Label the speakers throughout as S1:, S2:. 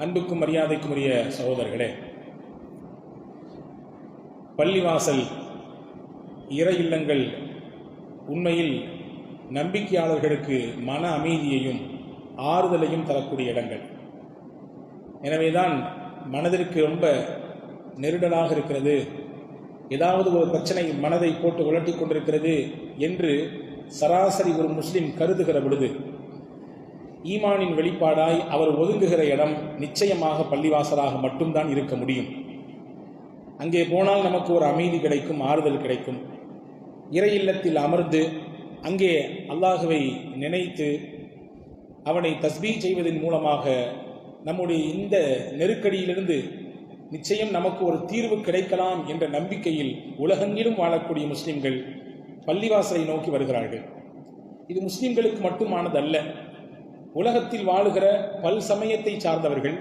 S1: அன்புக்கும் மரியாதைக்கும் உரிய சகோதரர்களே, பள்ளிவாசல், இறை இல்லங்கள் உண்மையில் நம்பிக்கையாளர்களுக்கு மன அமைதியையும் ஆறுதலையும் தரக்கூடிய இடங்கள். எனவேதான் மனதிற்கு ரொம்ப நெருடலாக இருக்கிறது, ஏதாவது ஒரு பிரச்சனை மனதை போட்டு உலட்டி கொண்டிருக்கிறது என்று சராசரி ஒரு முஸ்லிம் கருதுகிற பொழுது ஈமானின் வெளிப்பாடாய் அவர் ஒதுங்குகிற இடம் நிச்சயமாக பள்ளிவாசலாக மட்டும்தான் இருக்க முடியும். அங்கே போனால் நமக்கு ஒரு அமைதி கிடைக்கும், ஆறுதல் கிடைக்கும். இறை இல்லத்தில் அமர்ந்து அங்கே அல்லாஹுவை நினைத்து அவனை தஸ்பீஹ் செய்வதன் மூலமாக நம்முடைய இந்த நெருக்கடியிலிருந்து நிச்சயம் நமக்கு ஒரு தீர்வு கிடைக்கலாம் என்ற நம்பிக்கையில் உலகெங்கிலும் வாழக்கூடிய முஸ்லிம்கள் பள்ளிவாசலை நோக்கி வருகிறார்கள். இது முஸ்லிம்களுக்கு மட்டுமானதல்ல. உலகத்தில் வாழுகிற பல் சமயத்தை சார்ந்தவர்கள்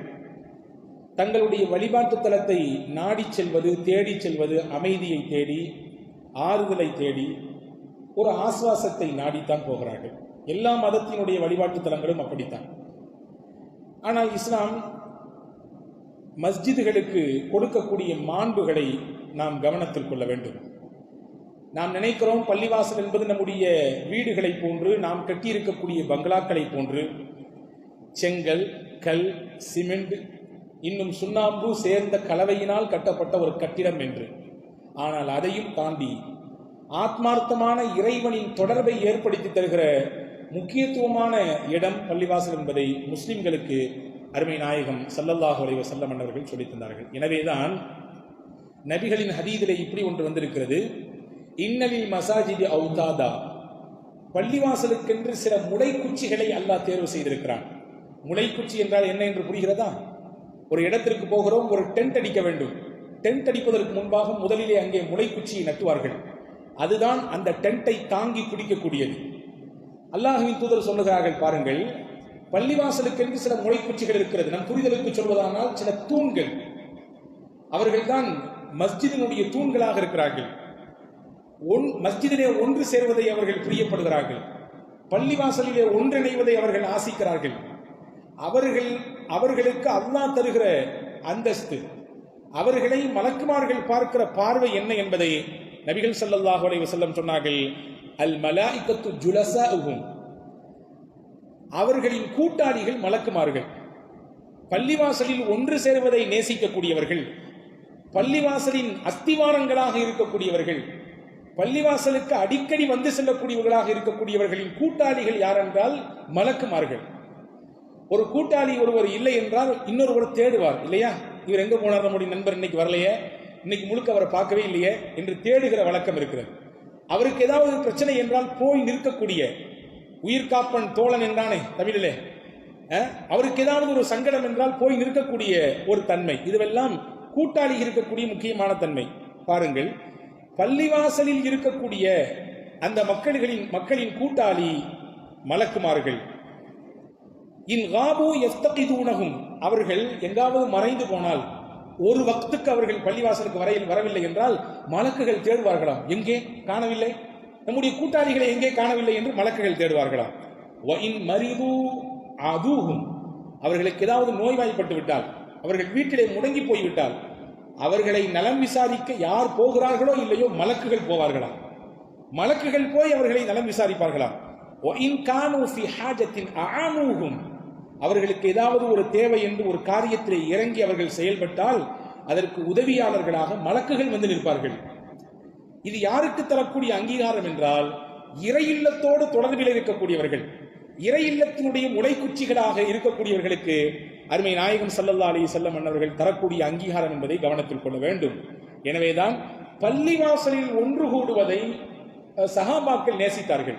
S1: தங்களுடைய வழிபாட்டு தலத்தை நாடி செல்வது, தேடி செல்வது, அமைதியை தேடி, ஆறுதலை தேடி, ஒரு ஆஸ்வாசத்தை நாடித்தான் போகிறார்கள். எல்லா மதத்தினுடைய வழிபாட்டு தலங்களும் அப்படித்தான். ஆனால் இஸ்லாம் மஸ்ஜிதுகளுக்கு கொடுக்கக்கூடிய மாண்புகளை நாம் கவனத்தில் கொள்ள வேண்டும். நாம் நினைக்கிறோம் பள்ளிவாசல் என்பது நம்முடைய வீடுகளை போன்று, நாம் கட்டியிருக்கக்கூடிய பங்களாக்களை போன்று செங்கல், கல், சிமெண்ட், இன்னும் சுண்ணாம்பு சேர்ந்த கலவையினால் கட்டப்பட்ட ஒரு கட்டிடம் என்று. ஆனால் அதையும் தாண்டி ஆத்மார்த்தமான இறைவனின் தொடர்பை ஏற்படுத்தி தருகிற முக்கியத்துவமான இடம் பள்ளிவாசல் என்பதை முஸ்லிம்களுக்கு அருமை நாயகம் ஸல்லல்லாஹு அலைஹி வஸல்லம் அவர்கள் சொல்லித் தந்தார்கள். எனவேதான் நபிகளின் ஹதீஸிலே இப்படி ஒன்று வந்திருக்கிறது, இன்னலில் மசாஜிதி அவுதாதா, பள்ளிவாசலுக்கென்று சில முளைக்குச்சிகளை அல்லாஹ் தேர்வு செய்திருக்கிறான். முளைக்குச்சி என்றால் என்ன என்று புரிகிறதா? ஒரு இடத்திற்கு போகிறோம், ஒரு டென்ட் அடிக்க வேண்டும். டென்ட் அடிப்பதற்கு முன்பாக முதலிலே அங்கே முளைக்குச்சியை நட்டுவார்கள். அதுதான் அந்த டென்ட்டை தாங்கி பிடிக்கக்கூடியது. அல்லாஹ்வின் தூதர் சொல்லுகிறார்கள், பாருங்கள், பள்ளிவாசலுக்கென்று சில முளைக்குச்சிகள் இருக்கிறது. நம் புரிதலுக்கு சொல்வதானால் சில தூண்கள், அவர்கள்தான் மஸ்ஜிதினுடைய தூண்களாக இருக்கிறார்கள். மஸ்ஜிதிலே ஒன்று சேர்வதை அவர்கள் பிரியப்படுகிறார்கள். பள்ளிவாசலிலே ஒன்றிணைவதை அவர்கள் ஆசிக்கிறார்கள். அவர்களுக்கு அல்லாஹ் தருகிற அந்தஸ்து, அவர்களை மலக்குமார்கள் பார்க்கிற பார்வை என்ன என்பதை நபிகள் ஸல்லல்லாஹு அலைஹி வஸல்லம் சொன்னார்கள். அல் மலாயிகத்து ஜுலஸாஉஹும், அவர்களின் கூட்டாளிகள் மலக்குமார்கள். பள்ளிவாசலில் ஒன்று சேர்வதை நேசிக்கக்கூடியவர்கள், பள்ளிவாசலின் அஸ்திவாரங்களாக இருக்கக்கூடியவர்கள், பள்ளிவாசலுக்கு அடிக்கடி வந்து செல்லக்கூடியவர்களாக இருக்கக்கூடியவர்களின் கூட்டாளிகள் யார் என்றால் மலக்குமார்கள். ஒரு கூட்டாளி ஒருவர் இல்லை என்றால் இன்னொருவர் தேடுவார் இல்லையா? இவர் எங்க போனார், நம்முடைய நண்பர் இன்னைக்கு வரலையே, இன்னைக்கு முழுக்க அவரை பார்க்கவே இல்லையே என்று தேடுகிற வழக்கம் இருக்கிறது. அவருக்கு ஏதாவது பிரச்சனை என்றால் போய் நிற்கக்கூடிய உயிர்காப்பன் தோழன் என்றானே தமிழிலே, அவருக்கு ஏதாவது ஒரு சங்கடம் என்றால் போய் நிற்கக்கூடிய ஒரு தன்மை, இதுவெல்லாம் கூட்டாளி இருக்கக்கூடிய முக்கியமான தன்மை. பாருங்கள், பள்ளிவாசலில் இருக்கக்கூடிய அந்த மக்களின் கூட்டாளி மலக்குமார்கள். இன் காபு யஸ்தகிதுனஹும், அவர்கள் எங்காவது மறைந்து போனால், ஒரு வக்துக்கு அவர்கள் பள்ளிவாசலுக்கு வரவில்லை என்றால் மலக்குகள் தேடுவார்களாம், எங்கே காணவில்லை, நம்முடைய கூட்டாளிகளை எங்கே காணவில்லை என்று மலக்குகள் தேடுவார்களாம். வ இன் மரிது அதுஹும், அவர்களுக்கு ஏதாவது நோய்வாய்ப்பட்டு விட்டால், அவர்கள் வீட்டிலே முடங்கி போய்விட்டால், அவர்களை நலம் விசாரிக்க யார் போகிறார்களோ இல்லையோ மலக்குகள் போவார்களாம். மலக்குகள் போய் அவர்களை நலம் விசாரிப்பார்களாம். வ இன் கானூ ஃபி ஹாஜத்தின் அஆனூஹும், அவர்களுக்கு ஏதாவது ஒரு தேவை என்று ஒரு காரியத்திலே இறங்கி அவர்கள் செயல்பட்டால் அதற்கு உதவியாளர்களாக மலக்குகள் வந்து நிற்பார்கள். இது யாருக்கு தரக்கூடிய அங்கீகாரம் என்றால், இறை இல்லத்தோடு தொடர்பில் இருக்கக்கூடியவர்கள், இறை இல்லத்தினுடைய முளைக்குச்சிகளாக இருக்கக்கூடியவர்களுக்கு அருமை நாயகம் ஸல்லல்லாஹு அலைஹி வஸல்லம் அவர்கள் தரக்கூடிய அங்கீகாரம் என்பதை கவனத்தில் கொள்ள வேண்டும். எனவேதான் பள்ளிவாசலில் ஒன்று கூடுவதை சஹாபாக்கள் நேசித்தார்கள்.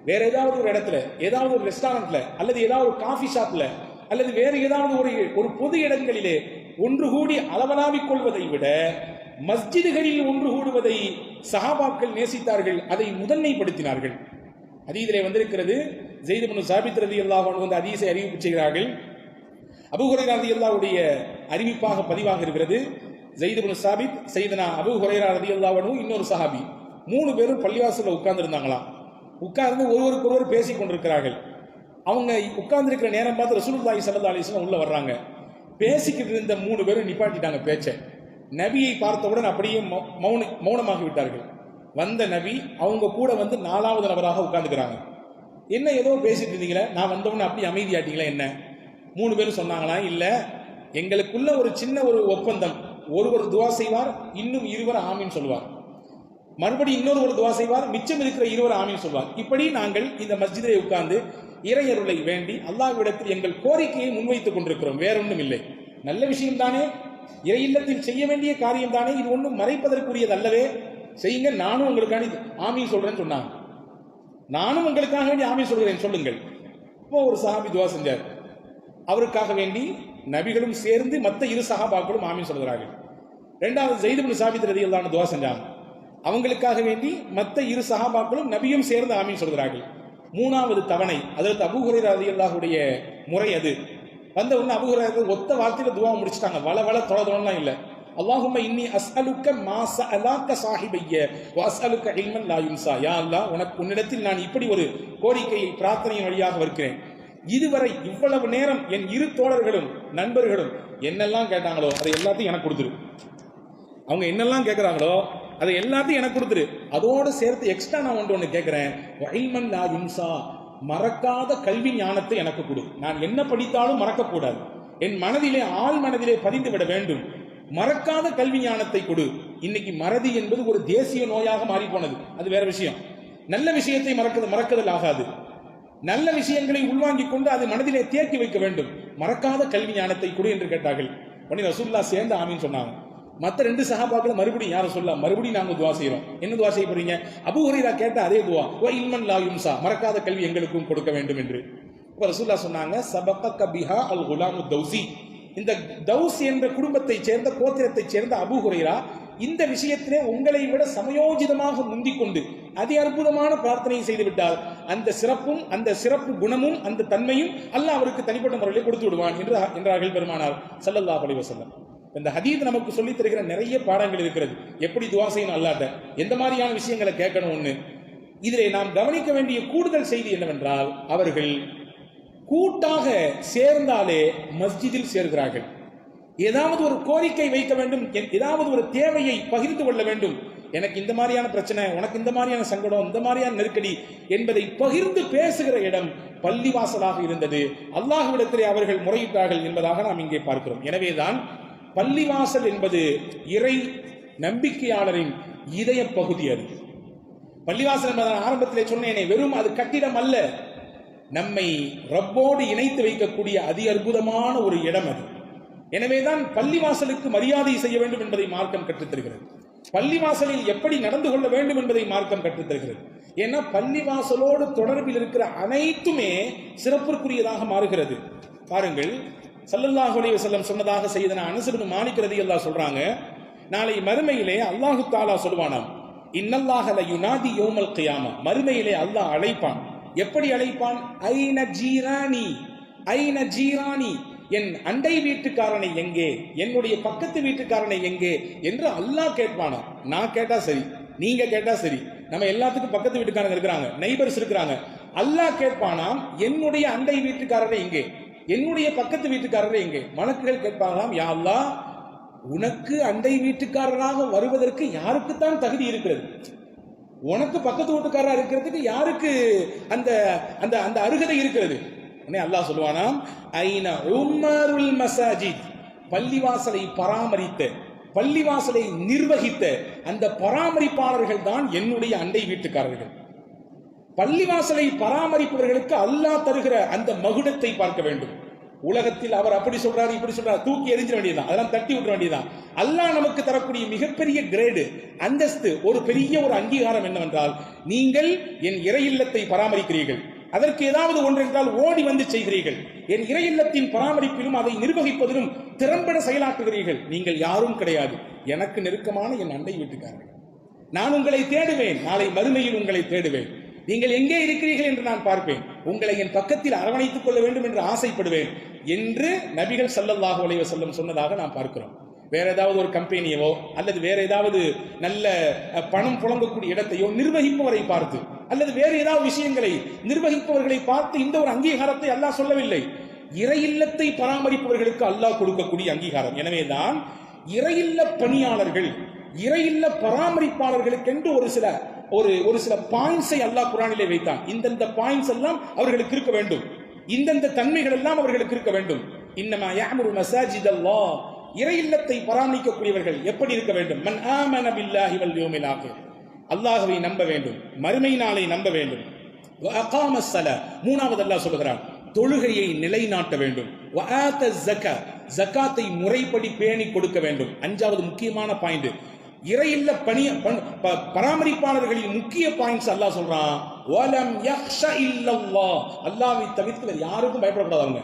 S1: வேற ஏதாவது ஒரு இடத்துல, ஏதாவது ஒரு ரெஸ்டாரண்ட்ல, அல்லது ஏதாவது ஒரு காஃபி ஷாப்ல, அல்லது வேறு ஏதாவது ஒரு பொது இடங்களிலே ஒன்று கூடி அளவலாவிக் கொள்வதை விட மஸ்ஜிதுகளில் ஒன்று கூடுவதை சஹாபாக்கள் நேசித்தார்கள், அதை முதன்மைப்படுத்தினார்கள். ஹதீஸிலே வந்திருக்கிறது, ஸைத் இப்னு ஸாபித் ரலியல்லாஹு அன்ஹு அந்த ஹதீஸை அறிவிப்பு செய்கிறார்கள். அபூ ஹுரைரா ரலியல்லாஹுடைய அறிவிப்பாக பதிவாக இருக்கிறது. ஸைத் இப்னு ஸாபித், சையதுனா அபூ ஹுரைரா ரலியல்லாஹு அன்ஹு, இன்னொரு சஹாபி, 3 பேரும் பள்ளிவாசல்ல உட்கார்ந்து இருந்தாங்களாம். உட்கார்ந்து ஒருவருக்கொருவர் பேசிக் கொண்டிருக்கிறார்கள். அவங்க உட்கார்ந்து இருக்கிற நேரம் பார்த்து ரசூலுல்லாஹி ஸல்லல்லாஹு அலைஹி வஸல்லம் உள்ள வர்றாங்க. பேசிக்கிட்டு இருந்த 3 பேரும் நிப்பாட்டிட்டாங்க பேச்சை. நபியை பார்த்தவுடன் அப்படியே மௌனமாகி விட்டார்கள். வந்த நபி அவங்க கூட வந்து 4வது நபராக உட்கார்ந்துக்கிறாங்க. என்ன ஏதோ பேசிட்டு இருந்தீங்களே, நான் வந்தவுடனே அப்படி அமைதியாட்டீங்களா என்ன? 3 பேரும் சொன்னாங்களா, இல்ல எங்களுக்குள்ள ஒரு சின்ன ஒரு ஒப்பந்தம், ஒருவர் துவா செய்வார், இன்னும் 2 ஆமீன் சொல்வார், மறுபடியும் இன்னொரு துவா செய்வார், மிச்சம் இருக்கிற 2 ஆமீன் சொல்வார். இப்படி நாங்கள் இந்த மஸ்ஜிதிலே உட்கார்ந்து இறையருளை வேண்டி அல்லாஹ்விடத்தில் எங்கள் கோரிக்கையை முன்வைத்துக் கொண்டிருக்கிறோம், வேறொன்றும் இல்லை. நல்ல விஷயம் தானே, இறை இல்லத்தில் செய்ய வேண்டிய காரியம் தானே, இது ஒன்றும் மறைப்பதற்குரியது அல்லவே, செய்யுங்க, நானும் உங்களுக்காக ஆமீன் சொல்றேன்னு சொன்னாங்க. நானும் உங்களுக்காக வேண்டி ஆமீன் சொல்கிறேன், சொல்லுங்கள். இப்போ ஒரு சஹாபி துவா செஞ்சார், அவருக்காக வேண்டி நபிகளும் சேர்ந்து மற்ற 2 சஹாபாக்களும் ஆமீன் சொல்கிறார்கள். 2வது ஸைத் இப்னு சாபித் ரலியல்லாஹு அன்ஹு துவா செஞ்சாங்க, அவங்களுக்காக வேண்டி மற்ற 2 சஹாபாக்களும் நபியும் சேர்ந்து ஆமீன் சொல்கிறார்கள். 3வது தவணை அதற்கு அபூ ஹுரைரா ரலியல்லாஹுடைய முறை அது வந்த உடனே அபூ ஹுரைரா ஒத்த வார்த்தையில துவா முடிச்சிட்டாங்க, வள தொழலாம் இல்ல. அல்லாஹும்ம இன்னி அஸ்அலுக்க மா ஸஅலாக ஸாஹிபய்ய வ அஸ்அலுக இல்மன் லா யுன்ஸா. யா அல்லாஹ், உன்னிடத்தில் நான் இப்படி ஒரு கோரிக்கையை பிரார்த்தனையின் வழியாக வைக்கிறேன். இதுவரை இவ்வளவு நேரம் என் 2 தோழர்களும் நண்பர்களும் என்னெல்லாம் கேட்டாங்களோ அதை எல்லாத்தையும் எனக்கு கொடுத்துரு. அவங்க என்னெல்லாம் கேட்கிறாங்களோ அதை எல்லாத்தையும் எனக்கு கொடுத்துரு. அதோடு சேர்த்து எக்ஸ்ட்ரா நான் ஒன்று கேட்கிறேன், இல்மன் லா யுன்ஸா, மறக்காத கல்வி ஞானத்தை எனக்கு கொடு. நான் என்ன படித்தாலும் மறக்கக்கூடாது, என் மனதிலே ஆள் மனதிலே பதிந்து விட வேண்டும். மறக்காத கல்வி ஞானத்தை கொடு. இன்னைக்கு மறதி என்பது ஒரு தேசிய நோயாக மாறி போனது, அது வேற விஷயம். நல்ல விஷயத்தை மறக்குதல் ஆகாது. நல்ல விஷயங்களை உள்வாங்கிக் கொண்டு அதை மனதிலே தேக்கி வைக்க வேண்டும். மறக்காத கல்வி ஞானத்தை கொடு என்று கேட்டார்கள். உடனே ரசூலுல்லாஹ் சேர்ந்து ஆமீன் சொன்னாங்க. மற்ற 2 சஹாபாக்கள் மறுபடியும் யார சொல்ல, மறுபடியும் நாங்க துவா செய்யறோம். என்ன துவா செய்ய போறீங்க? அபூ ஹுரைரா கேட்ட அதே துவா, வ இல்மன் லா யுன்ஸா, மறக்காத கல்வி எங்களுக்கும் கொடுக்க வேண்டும் என்று. அப்ப ரசூலுல்லாஹ் சொன்னாங்க, சபகக பிஹா அல் குலாமு தௌசி. இந்த தௌஸ் என்ற குடும்பத்தை சேர்ந்த கோத்திரத்தை சேர்ந்த அபூ ஹுரைரா இந்த விஷயத்திலே உங்களை விட சமயோஜிதமாக முந்திக் கொண்டு அதி அற்புதமான பிரார்த்தனையை செய்து விட்டால் அந்த சிறப்பும் அந்த சிறப்பு குணமும் அந்த தன்மையும் அல்லாஹ் அவருக்கு தனிப்பட்ட முறையில் கொடுத்து விடுவான் என்றார்கள் பெருமானார் ஸல்லல்லாஹு அலைஹி வஸல்லம். இந்த ஹதீஸ் நமக்கு சொல்லி தருகிற நிறைய பாடங்கள் இருக்கிறது. எப்படி துவா செய்யணும் அல்லாஹ்ட்ட, எந்த மாதிரியான விஷயங்களை கேட்கணும் ஒண்ணு. இதிலே நாம் கவனிக்க வேண்டிய கூடுதல் செய்தி என்னவென்றால், அவர்கள் கூட்டாக சேர்ந்தாலே மஸ்ஜிதில் சேர்கிறார்கள். ஏதாவது ஒரு கோரிக்கை வைக்க வேண்டும், ஏதாவது ஒரு தேவையை பகிர்ந்து கொள்ள வேண்டும். எனக்கு இந்த மாதிரியான பிரச்சனை, உனக்கு இந்த மாதிரியான சங்கடம், இந்த மாதிரியான நெருக்கடி என்பதை பகிர்ந்து பேசுகிற இடம் பள்ளிவாசலாக இருந்தது. அல்லாஹ்விடத்திலே அவர்கள் முறையிட்டார்கள் என்பதாக நாம் இங்கே பார்க்கிறோம். எனவேதான் பள்ளிவாசல் என்பது இறை நம்பிக்கையாளரின் இதய பகுதி. அது பள்ளிவாசல் என்பதான ஆரம்பத்திலே சொன்னேனே, வெறும் அது கட்டிடம் அல்ல, நம்மை ரப்போடு இணைத்து வைக்கக்கூடிய அதி அற்புதமான ஒரு இடம் அது. எனவேதான் பள்ளிவாசலுக்கு மரியாதை செய்ய வேண்டும் என்பதை மார்க்கம் கற்றுத்தருகிறது. பள்ளிவாசலில் எப்படி நடந்து கொள்ள வேண்டும் என்பதை மார்க்கம் கற்றுத்தருகிறது. ஏன்னா பள்ளிவாசலோடு தொடர்பில் இருக்கிற அனைத்துமே சிறப்பிற்குரியதாக மாறுகிறது. பாருங்கள், ஸல்லல்லாஹு அலைஹி வஸல்லம் சொன்னதாக செய்தன அனஸ் இப்னு மாலிக் ரலியல்லாஹு சொல்றாங்க, நாளை மறுமையிலே அல்லாஹு தஆலா சொல்வானாம், இன்னல்லாஹ ல யுனாதி யௌமல் கியாமா, மறுமையிலே அல்லாஹ் அழைப்பான். எப்படி அழைப்பான்? ஐன ஜீரானி, ஐன ஜீரானி, என் அண்டை வீட்டுக்காரனை எங்கே, என்னுடைய பக்கத்து வீட்டுக்காரனை எங்கே என்று அல்லாஹ் கேட்பானா. நான் கேட்டா சரி, நீங்க கேட்டா சரி, நம்ம எல்லாத்துக்கும் பக்கத்து வீட்டுக்காரங்க இருக்கிறாங்க, நெய்பர்ஸ் இருக்கிறாங்க. அல்லாஹ் கேட்பானாம், என்னுடைய அண்டை வீட்டுக்காரரை எங்கே, என்னுடைய பக்கத்து வீட்டுக்காரரை எங்கே. மலக்குகள் கேட்பாங்களாம், யா அல்லாஹ், உனக்கு அண்டை வீட்டுக்காரராக வருவதற்கு யாருக்குத்தான் தகுதி இருக்கிறது? உனக்கு பக்கத்து வீட்டுக்காரராக இருக்கிறதுக்கு யாருக்கு அந்த அந்த அந்த அருகதை இருக்கிறது? அல்லாஹ் சொல்லுவானாம், ஐன உம்மருல் மசாஜித், பள்ளிவாசலை பராமரித்த, பள்ளிவாசலை நிர்வகித்த அந்த பராமரிப்பாளர்கள் தான் என்னுடைய அண்டை வீட்டுக்காரர்கள். பள்ளிவாசலை பராமரிப்பவர்களுக்கு அல்லாஹ் தருகிற அந்த மகுடத்தை பார்க்க வேண்டும். உலகத்தில் அவர் அப்படி சொல்றாரு, இப்படி சொல்றாரு, தூக்கி எறிஞ்சிட வேண்டியதான், அதெல்லாம் தட்டி விட்டுற வேண்டியதான். அல்லாஹ் நமக்கு தரக்கூடிய மிகப்பெரிய கிரேடு, அந்தஸ்து, ஒரு பெரிய ஒரு அங்கீகாரம் என்னவென்றால், நீங்கள் என் இறை இல்லத்தை பராமரிக்கிறீர்கள், அதற்கு ஏதாவது ஒன்று என்றால் ஓடி வந்து செய்கிறீர்கள், என் இறை இல்லத்தின் பராமரிப்பிலும் அதை நிர்வகிப்பதிலும் திறம்பட செயலாற்றுகிறீர்கள். நீங்கள் யாரும் கிடையாது, எனக்கு நெருக்கமான என் அண்டை வீட்டுக்காரர்கள். நான் உங்களை தேடுவேன், நாளை மறுமையில் உங்களை தேடுவேன். நீங்கள் எங்கே இருக்கிறீர்கள் என்று நான் பார்ப்பேன், உங்களை என் பக்கத்தில் அரவணைத்துக் கொள்ள வேண்டும் என்று ஆசைப்படுவேன் என்று நபிகள் ஸல்லல்லாஹு அலைஹி வஸல்லம் சொன்னதாக நாம் பார்க்கிறோம். வேற ஏதாவது ஒரு கம்பெனியவோ அல்லது வேற ஏதாவது நல்ல பணம் புழங்கக்கூடிய இடத்தையோ நிர்வகிப்பவரை பார்த்து அல்லது வேறு ஏதாவது விஷயங்களை நிர்வகிப்பவர்களை பார்த்து இந்த ஒரு அங்கீகாரத்தை அல்லாஹ் சொல்லவில்லை. இறையில்லத்தை பராமரிப்பவர்களுக்கு அல்லாஹ் கொடுக்கக்கூடிய அங்கீகாரம். எனவேதான் இறையில்ல பணியாளர்கள், இறையில்ல பராமரிப்பாளர்களுக்கென்று ஒரு சில பாயிண்ட்ஸை அல்லாஹ் குர்ஆனிலே வைத்தான். இந்தந்த பாயிண்ட்ஸ் எல்லாம் அவர்களுக்கு இருக்க வேண்டும், இந்தந்த தன்மைகள் எல்லாம் அவர்களுக்கு இருக்க வேண்டும். இன்னமா யஅமுரு மசாஜிதல்லாஹ், இறையில்லத்தை பராமரிக்கக்கூடியவர்கள் எப்படி இருக்க வேண்டும்? மன் ஆமன பில்லாஹி வல் யௌமில் ஆகிர், அல்லாஹ்வை நம்ப வேண்டும், மறுமை நாளை நம்ப வேண்டும். வ அகாமஸ் ஸலா, மூணாவது அல்லாஹ் சொல்கிறான் தொழுகையை நிலைநாட்ட வேண்டும். வ ஆத ஸக்கா, ஜகாத்தை முறைப்படி பேணி கொடுக்க வேண்டும். அஞ்சாவது முக்கியமான பாயிண்ட், இறையில்ல பராமரிப்பாளர்களின் முக்கிய பாயிண்ட்ஸ் அல்லாஹ் சொல்றான். வலம் யக்ஷ இல்லல்லாஹ், அல்லாஹ்வை தவிர்த்து வேறு யாருக்கும் பயப்படக்கூடாது. அவங்க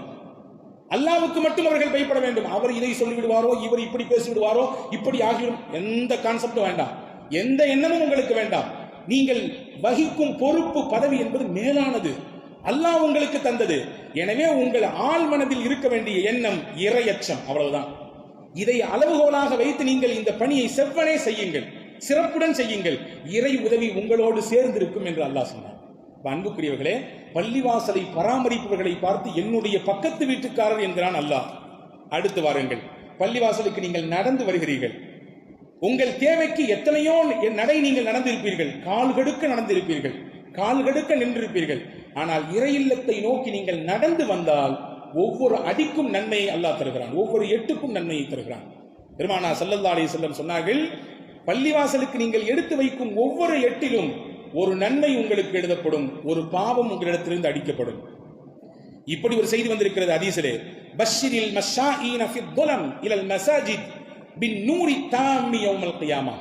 S1: அல்லாஹ்வுக்கு மட்டும் அவர்கள் பயப்பட வேண்டும். அவர் இதை சொல்லி விடுவாரோ, இவர் இப்படி பேசி விடுவாரோ, இப்படி ஆகிவிடும், எந்த கான்செப்டும் வேண்டாம், எந்த எண்ணமும் உங்களுக்கு வேண்டாம். நீங்கள் வகிக்கும் பொறுப்பு பதவி என்பது மேலானது, அல்லாஹ் உங்களுக்கு தந்தது. எனவே உங்கள் ஆள் மனதில் இருக்க வேண்டிய எண்ணம் இறையச்சம், அவ்வளவுதான். இதை அளவுகோலாக வைத்து நீங்கள் இந்த பணியை செவ்வனே செய்யுங்கள், சிறப்புடன் செய்யுங்கள், இறை உதவி உங்களோடு சேர்ந்திருக்கும் என்று அல்லாஹ் சொன்னார். அன்புக்குரியவர்களே, பள்ளிவாசலை பராமரிப்பவர்களை பார்த்து என்னுடைய பக்கத்து வீட்டுக்காரர் என்கிறான் அல்லாஹ். அடுத்து வாருங்கள், பள்ளிவாசலுக்கு நீங்கள் நடந்து வருகிறீர்கள், உங்கள் தேவைக்கு எத்தனையோ நடை நீங்கள் நடந்திருப்பீர்கள், கால் கடுக்க நடந்திருப்பீர்கள், கால் கடுக்க நின்றிருப்பீர்கள். ஆனால் இறையில்லத்தை நோக்கி நீங்கள் நடந்து வந்தால் ஒவ்வொரு அடிக்கும் நன்மையை அல்லாஹ் தருகிறான், ஒவ்வொரு எட்டுக்கும் நன்மையை தருகிறான். பெருமானா ஸல்லல்லாஹு அலைஹி வஸல்லம் சொன்னார்கள், பள்ளிவாசலுக்கு நீங்கள் எடுத்து வைக்கும் ஒவ்வொரு எட்டிலும் ஒரு நன்மை உங்களுக்கு எழுதப்படும், ஒரு பாவம் உங்களிடத்திலிருந்து அடிக்கப்படும். இப்படி ஒரு செய்தி வந்திருக்கிறது ஹதீஸிலே, பஷ்ஷிரில் மஷாஈன ஃபித் துலம் இலல் மசாஜித் பின் நூரி தாமி யௌமல் கியாமா.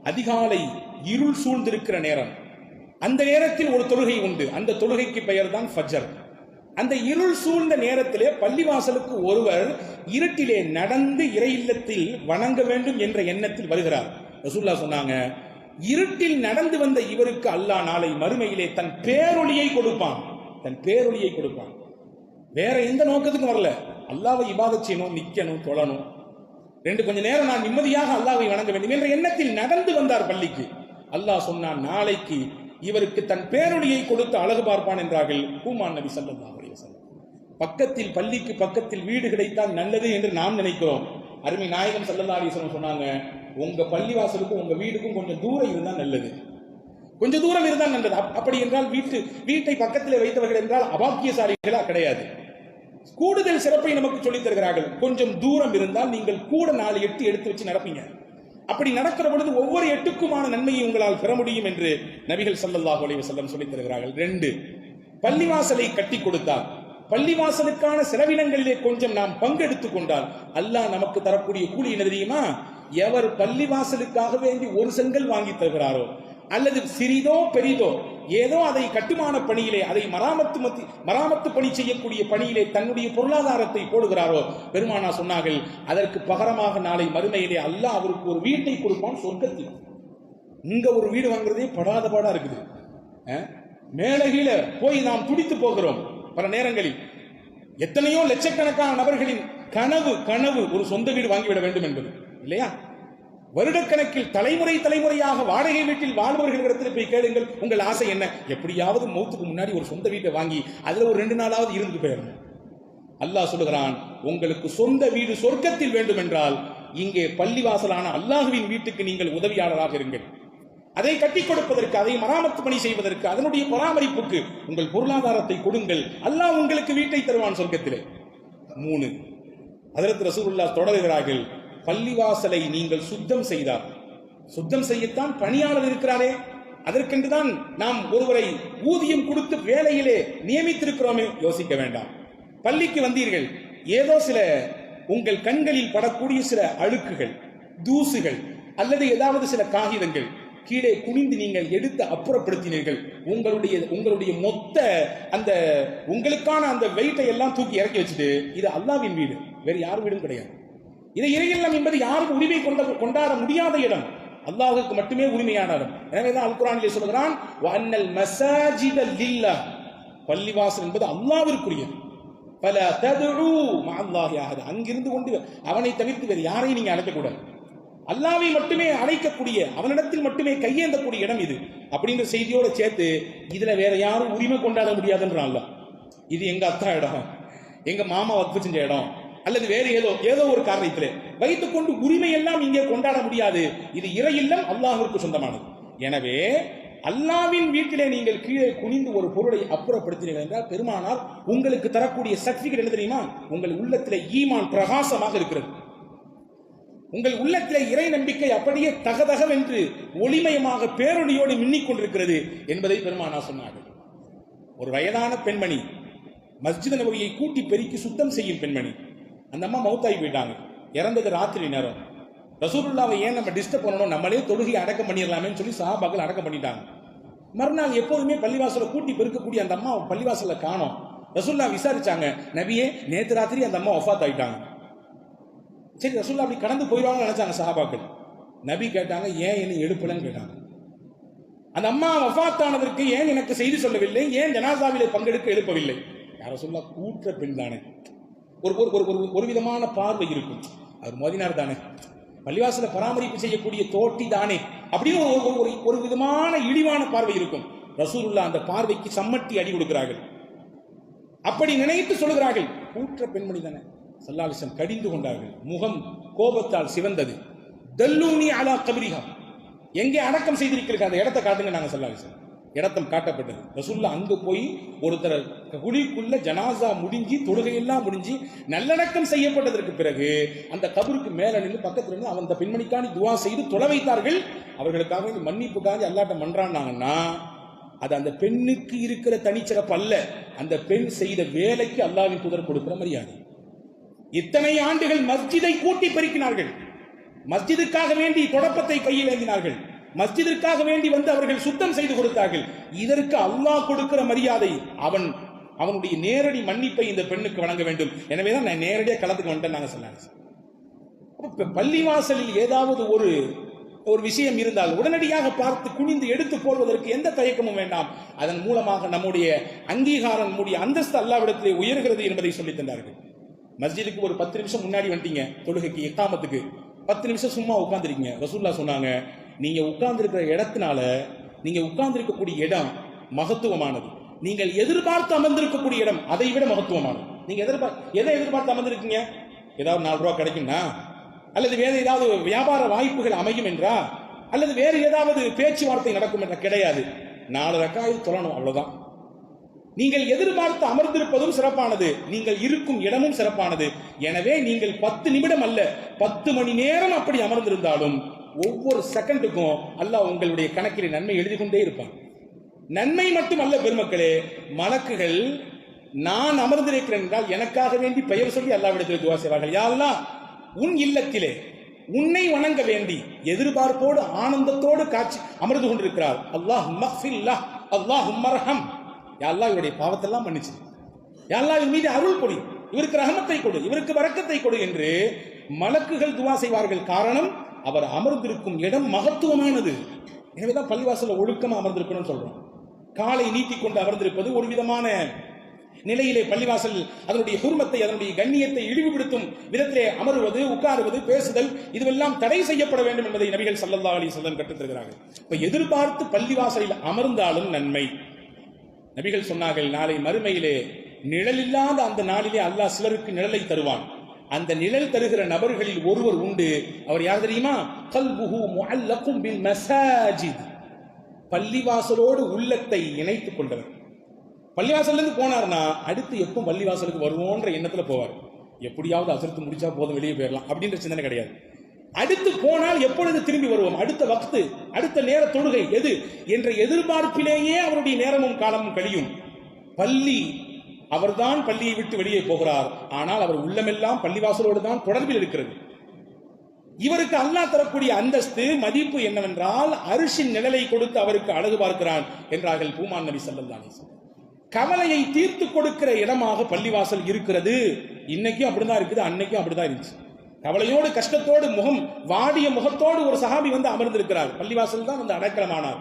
S1: அதிகாலை இருள் சூழ்ந்திருக்கிற நேரம், அந்த நேரத்தில் ஒரு தொழுகை உண்டு, அந்த தொழுகைக்கு பெயர் தான் ஃபஜ்ர். அந்த இருள் சூழ்ந்த நேரத்திலே பள்ளிவாசலுக்கு ஒருவர் இருட்டிலே நடந்து இறை இல்லத்தில் வணங்க வேண்டும் என்ற எண்ணத்தில் வருகிறார். ரசூலுல்லாஹ் சொன்னாங்க, இருட்டில் நடந்து வந்த இவருக்கு அல்லாஹ் நாளை மறுமையிலே தன் பேரொளியை கொடுப்பான், தன் பேரொளியை கொடுப்பான். வேற எந்த நோக்கத்துக்கும் வரல, அல்லாஹ்வை இபாதத் செய்யணும், நிக்கணும், தொழணும், கொஞ்ச நேரம் நான் நிம்மதியாக அல்லாஹ்வை வணங்க வேண்டும் என்ற எண்ணத்தில் நடந்து வந்தார் பள்ளிக்கு. அல்லாஹ் சொன்னான், நாளைக்கு இவருக்கு தன் பேரொளியை கொடுத்து அழகு பார்ப்பான் என்றார்கள் ஹுமான் நபி ஸல்லல்லாஹு அலைஹி வஸல்லம். பக்கத்தில், பள்ளிக்கு பக்கத்தில் வீடு கிடைத்தால் நல்லது என்று நாம் நினைக்கிறோம். அருமை நாயகம் ஸல்லல்லாஹு அலைஹி வஸல்லம் சொன்னாங்க, உங்க பள்ளிவாசலுக்கும் உங்க வீடுக்கும் கொஞ்சம் தூரம் இருந்தால் நல்லது, கொஞ்சம் தூரம் இருந்தால் நல்லது. அப்படி என்றால் வீட்டை பக்கத்தில் வைத்தவர்கள் என்றால் அபாக்கியசாலிகளா கிடையாது. கூடுதல் சிறப்பை நமக்கு சொல்லித் தருகிறார்கள். கொஞ்சம் தூரம் இருந்தால் நீங்கள் கூட 4 எட்டு எடுத்து வச்சு நடப்பீங்க. அப்படி நடக்கிற பொழுது ஒவ்வொரு எட்டுக்குமான நன்மையை உங்களால் பெற முடியும் என்று நபிகள் ஸல்லல்லாஹு அலைஹி வஸல்லம் சொல்லித் தருகிறார்கள். 2, பள்ளிவாசலை கட்டி கொடுத்தால், பள்ளிவாசலுக்கான செலவினங்களிலே கொஞ்சம் நாம் பங்கெடுத்துக் கொண்டால் அல்லாஹ் நமக்கு தரக்கூடிய கூலி என்ன தெரியுமா? எவர் பள்ளிவாசலுக்காக வேண்டி ஒரு செங்கல் வாங்கி தருகிறாரோ, அல்லது சிறிதோ பெரிதோ ஏதோ அதை கட்டுமான பணியிலே, அதை மராமத்து பணி செய்யக்கூடிய பணியிலே தன்னுடைய பொருளாதாரத்தை போடுகிறாரோ, பெருமானா சொன்னார்கள், அதற்கு பகரமாக நாளை மறுமையிலே அல்லாஹ் அவருக்கு ஒரு வீட்டை கொடுப்பான் சொர்க்கத்தில். இங்க ஒரு வீடு வாங்குறதே படாத பாடா இருக்குது. மேலகீழ போய் நாம் துடித்து போகிறோம். பல நேரங்களில் எத்தனையோ லட்சக்கணக்கான நபர்களின் கனவு ஒரு சொந்த வீடு வாங்கிவிட வேண்டும் என்பது இல்லையா? வருடக்கணக்கில் தலைமுறையாக வாடகை வீட்டில் வாழ்பவர்களிடத்தில் போய் கேளுங்கள், உங்கள் ஆசை என்ன? எப்படியாவது மௌத்துக்கு முன்னாடி ஒரு சொந்த வீட்டை வாங்கி அதுல ஒரு 2 நாளாவது இருந்து போயிடணும். அல்லாஹ் சொல்லுகிறான், உங்களுக்கு சொந்த வீடு சொர்க்கத்தில் வேண்டும் என்றால் இங்கே பள்ளிவாசலான அல்லாஹ்வின் வீட்டுக்கு நீங்கள் உதவியாளராக இருங்கள். அதை கட்டிக் கொடுப்பதற்கு, அதை மராமத்து பணி செய்வதற்கு, அதனுடைய பராமரிப்புக்கு உங்கள் பொருளாதாரத்தை கொடுங்கள். அல்லாஹ் உங்களுக்கு வீட்டை தருவான் சொர்க்கத்திலே. 3, ஹஜ்ரத் ரசூலுல்லாஹ் தொடர்கிறார்கள், பள்ளிவாசலை நீங்கள் சுத்தம் செய்தால், சுத்தம் செய்யத்தான் பணியாளர் இருக்கிறாரே, அதற்கென்றுதான் நாம் ஒருவரை ஊதியம் கொடுத்து வேலையிலே நியமித்திருக்கிறோமே, யோசிக்க வேண்டாம். பள்ளிக்கு வந்தீர்கள், ஏதோ சில உங்கள் கண்களில் படக்கூடிய சில அழுக்குகள், தூசுகள் அல்லது ஏதாவது சில காகிதங்கள் கீழே குனிந்து நீங்கள் எடுத்து அப்புறப்படுத்தினீர்கள். உங்களுடைய மொத்த அந்த உங்களுக்கான அந்த வெயிட்டை எல்லாம் தூக்கி இறக்கி வச்சுட்டு, இது அல்லாஹ்வின் வீடு, வேறு யார் வீடும் கிடையாது. இதை இறையில்லம் என்பது யாரும் உரிமை கொண்டாட முடியாத இடம், அல்லாஹ்வுக்கு மட்டுமே உரிமையான இடம். எனவேதான் அல் குர்ஆனிலே சொல்கிறான், வஅன்னல் மஸாஜித லில்லாஹ், பள்ளிவாசல் என்பது அல்லாஹ்விற்குரியது. ஃபலா ததுஉ மஅல்லாஹி அஹத, அங்கிருந்து கொண்டு அவனை தவிர்த்து வேறு யாரையும் நீங்க அழைக்கக்கூடாது. அல்லாஹ்வை மட்டுமே அழைக்கக்கூடிய, அவனிடத்தில் மட்டுமே கையேந்தக்கூடிய இடம் இது அப்படிங்கிற செய்தியோட சேர்த்து இதுல வேற யாரும் உரிமை கொண்டாட முடியாதுன்றான் அல்லாஹ். இது எங்க அத்தா இடம், எங்க மாமா வக்ஃப் செஞ்ச இடம் அல்லது வேறு ஏதோ ஒரு காரணத்திலே வைத்துக் கொண்டு உரிமை எல்லாம் இங்கே கொண்டாட முடியாது. இது இறை இல்லம், அல்லாஹ்விற்கு சொந்தமானது. எனவே அல்லாவின் வீட்டிலே நீங்கள் கீழே குனிந்து ஒரு பொருளை அப்புறப்படுத்தினீர்கள் என்றால் பெருமானார் உங்களுக்கு தரக்கூடிய சர்டிபிகேட் என்ன தெரியுமா? உங்கள் உள்ளத்திலே ஈமான் பிரகாசமாக இருக்கிறது, உங்கள் உள்ளத்திலே இறை நம்பிக்கை அப்படியே தகதகவென்று ஒளிமயமாக பேரொழியோடு மின்னிக் கொண்டிருக்கிறது என்பதை பெருமானார் சொன்னார்கள். ஒரு வயதான பெண்மணி, மஸ்ஜித் நபவியை கூட்டி பெருக்கி சுத்தம் செய்யும் பெண்மணி, அந்த அம்மா மௌத்தாகி போயிட்டாங்க. இறந்தது ராத்திரி நேரம். ரசூலுல்லாவை ஏன் நம்ம டிஸ்டர்ப் பண்ணணும், நம்மளே தொழுகை அடக்கம் பண்ணிடலாமேன்னு சொல்லி சஹாபாக்கள் அடக்கம் பண்ணிட்டாங்க. மறுநாள் எப்போதுமே பள்ளிவாசலை கூட்டி பெருக்கக்கூடிய அந்த அம்மா பள்ளிவாசல காணோம். ரசூலுல்லா விசாரிச்சாங்க, நபியே நேற்று ராத்திரி அந்த அம்மா வஃபாத் ஆயிட்டாங்க. சரி, ரசூலுல்லா அப்படி கடந்து போயிடுவாங்கன்னு நினைச்சாங்க சஹாபாக்கள். நபி கேட்டாங்க, ஏன் என்ன எழுப்பலன்னு கேட்டாங்க. அந்த அம்மா வஃபாத் ஆனதற்கு ஏன் எனக்கு செய்தி சொல்லவில்லை, ஏன் ஜனாசாவிலே பங்கெடுக்க எழுப்பவில்லை? யார சொல்ல, கூற்ற பெண் தானே, ஒரு விதமான பார்வை இருக்கும். அவர் மோதினார் தானே, பள்ளிவாசல பராமரிப்பு செய்யக்கூடிய தோட்டி தானே அப்படின்னு ஒரு விதமான இழிவான பார்வை இருக்கும். ரசூலுல்லாஹ் அந்த பார்வைக்கு சம்மட்டி அடி கொடுக்கிறார்கள். அப்படி நினைத்து சொல்லுகிறார்கள், கூற்ற பெண்மணி தானே. ஸல்லல்லாஹு அலைஹி வஸல்லம் கடிந்து கொண்டார்கள், முகம் கோபத்தால் சிவந்தது. தல்லூனி அலா கப்ரிஹா, எங்கே அடக்கம் செய்திருக்கிறீர்கள் அந்த இடத்தை காட்டுங்க. நாங்கள் ஸல்லல்லாஹு அலைஹி வஸல்லம் இடத்தம் காட்டப்பட்டது. ரசூலுல்லாஹ் அங்கு போய் ஒருத்தர் குழிக்குள்ள ஜனாசா முடிஞ்சு தொழுகையெல்லாம் முடிஞ்சு நல்லடக்கம் செய்யப்பட்டதற்கு பிறகு அந்த கபருக்கு மேல நின்று பக்கத்துல இருந்து அந்த பெண்மணிக்காண்டி துவா செய்து தொலை வைத்தார்கள். அவர்களுக்காக மன்னிப்புக்காக அல்லாஹ்ட்ட மன்றாடினாங்கன்னா அது அந்த பெண்ணுக்கு இருக்கிற தனிச்சிறப்பு அல்ல, அந்த பெண் செய்த வேலைக்கு அல்லாஹ்வின் தூதர் கொடுக்கிற மரியாதை. இத்தனை ஆண்டுகள் மஸ்ஜிதை கூட்டி பெருக்கினார்கள், மஸ்ஜிதுக்காக வேண்டி தொடப்பத்தை கையில் ஏந்தினார்கள், மஸ்ஜிதிற்காக வேண்டி வந்து அவர்கள் சுத்தம் செய்து கொடுத்தார்கள். இதற்கு அல்லாஹ் கொடுக்கிற மரியாதை, அவனுடைய நேரடி மன்னிப்பை இந்த பெண்ணுக்கு வழங்க வேண்டும். எனவேதான் நான் நேரடியாக களத்துக்கு வந்துட்டேன். நாங்கள் சொன்னாங்க, பள்ளிவாசலில் ஏதாவது ஒரு விஷயம் இருந்தால் உடனடியாக பார்த்து குனிந்து எடுத்து போடுவதற்கு எந்த தயக்கமும் வேண்டாம். அதன் மூலமாக நம்முடைய அங்கீகாரம், நம்முடைய அந்தஸ்து அல்லாஹ்விடத்திலே உயர்கிறது என்பதை சொல்லித் தந்தார்கள். மஸ்ஜிதுக்கு ஒரு 10 நிமிஷம் முன்னாடி வந்துட்டீங்க, தொழுகைக்கு இக்காமத்துக்கு 10 நிமிஷம் சும்மா உட்கார்ந்துருக்கீங்க. ரசூலுல்லாஹ் சொன்னாங்க, நீங்க உட்கார்ந்திருக்கிற இடத்தினால, நீங்க உட்கார்ந்திருக்கக்கூடிய இடம் மகத்துவமானது, நீங்கள் எதிர்பார்த்து அமர்ந்திருக்கக்கூடிய இடம் அதை விட மகத்துவமானது. நீங்க எதை எதிர்பார்த்து அமர்ந்திருக்கீங்க? ஏதாவது 4 ரூபா கிடைக்கும்னா, அல்லது வேற ஏதாவது வியாபார வாய்ப்புகள் அமையும் என்றா, அல்லது வேறு ஏதாவது பேச்சுவார்த்தை நடக்கும் என்ற கிடையாது. 4 ரக்காயத் தொழணும், அவ்வளவுதான். நீங்கள் எதிர்பார்த்து அமர்ந்திருப்பதும் சிறப்பானது, நீங்கள் இருக்கும் இடமும் சிறப்பானது. எனவே நீங்கள் 10 நிமிடம் அல்ல 10 மணி நேரம் அப்படி அமர்ந்திருந்தாலும் ஒவ்வொரு செகண்டுக்கும் அல்லாஹ் உங்களுடைய கணக்கில் நன்மை எழுதி கொண்டே இருப்பான். நன்மை மட்டுமல்ல பெருமக்களே, மலக்குகள் நான் அமர்ந்திருக்கிறேன் என்றால் எனக்காக வேண்டி பெயர் சொல்லி அல்லாஹ்விடத்தில் துஆ செய்வார்கள். யா அல்லாஹ், உன் இல்லத்திலே உன்னை வணங்க வேண்டி எதிர்பார்ப்போடு ஆனந்தத்தோடு காட்சி அமர்ந்து கொண்டிருக்கிறார். அல்லாஹும்ம ஃபில்லாஹ், அல்லாஹும்ம ரஹம், யா அல்லாஹ் இவருடைய பாவத்தெல்லாம் மன்னிச்சு, யா அல்லாஹ் இவர் மீது அருள் கொடு, இவருக்கு ரஹமத்தை கொடு, இவருக்கு பரக்கத்தை கொடு என்று மலக்குகள் துஆ செய்வார்கள். காரணம், அவர் அமர்ந்திருக்கும் இடம் மகத்துவமானது. எனவேதான் பள்ளிவாசல ஒழுக்கமா அமர்ந்திருக்கணும்னு சொல்றோம். காலை நீட்டிக்கொண்டு அமர்ந்திருப்பது ஒரு விதமான நிலையிலே பள்ளிவாசல் அதனுடைய ஹுர்மத்தை, அதனுடைய கண்ணியத்தை இழிவுபடுத்தும் விதத்திலே அமருவது, உட்காருவது, பேசுதல் இதுவெல்லாம் தடை செய்யப்பட வேண்டும் என்பதை நபிகள் ஸல்லல்லாஹு அலைஹி வஸல்லம் கற்றுத் தருகிறார்கள். இப்ப எதிர்பார்த்து பள்ளிவாசலில் அமர்ந்தாலும் நன்மை. நபிகள் சொன்னார்கள், நாளை மறுமையிலே நிழல் இல்லாத அந்த நாளிலே அல்லாஹ் சிலருக்கு நிழலை தருவான். அந்த நிழல் தருகிற நபர்களில் ஒருவர் உண்டு. அவர் யார் தெரியுமா? கல்புஹு முஅல்லகும் பில் மசாஜித், பள்ளிவாசலோடு உள்ளத்தை இணைத்துக் கொண்டவர். பள்ளிவாசல்ல இருந்து போனார்னா அடுத்து எப்போ பள்ளிவாசலுக்கு வருவோன்ற எண்ணத்துல போவார். எப்படியாவது அசர்த்து முடிச்சா போதும், வெளியே போயிடலாம் அப்படின்ற சிந்தனை கிடையாது. அடுத்து போனால் எப்பொழுது திரும்பி வருவோம், அடுத்த வக்து, அடுத்த நேர தொழுகை எது என்ற எதிர்பார்ப்பிலேயே அவருடைய நேரமும் காலமும் கழியும். பள்ளி, அவர்தான் பள்ளியை விட்டு வெளியே போகிறார், ஆனால் அவர் உள்ளமெல்லாம் பள்ளிவாசலோடு தான் தொடர்பில் இருக்கிறது. இவருக்கு அல்லாஹ் தரக்கூடிய அந்தஸ்து, மதிப்பு என்னவென்றால் அரிசின் நிழலை கொடுத்து அவருக்கு அழகு பார்க்கிறான் என்றார்கள் பூமான் நபி ஸல்லல்லாஹு அலைஹி வஸல்லம். கவலையை தீர்த்து கொடுக்கிற இடமாக பள்ளிவாசல் இருக்கிறது. இன்னைக்கும் அப்படிதான் இருக்குது, அன்னைக்கும் அப்படிதான் இருந்துச்சு. கவலையோடு கஷ்டத்தோடு முகம் வாடிய முகத்தோடு ஒரு சஹாபி வந்து அமர்ந்திருக்கிறார். பள்ளிவாசல் தான் வந்து அடக்கலமானார்.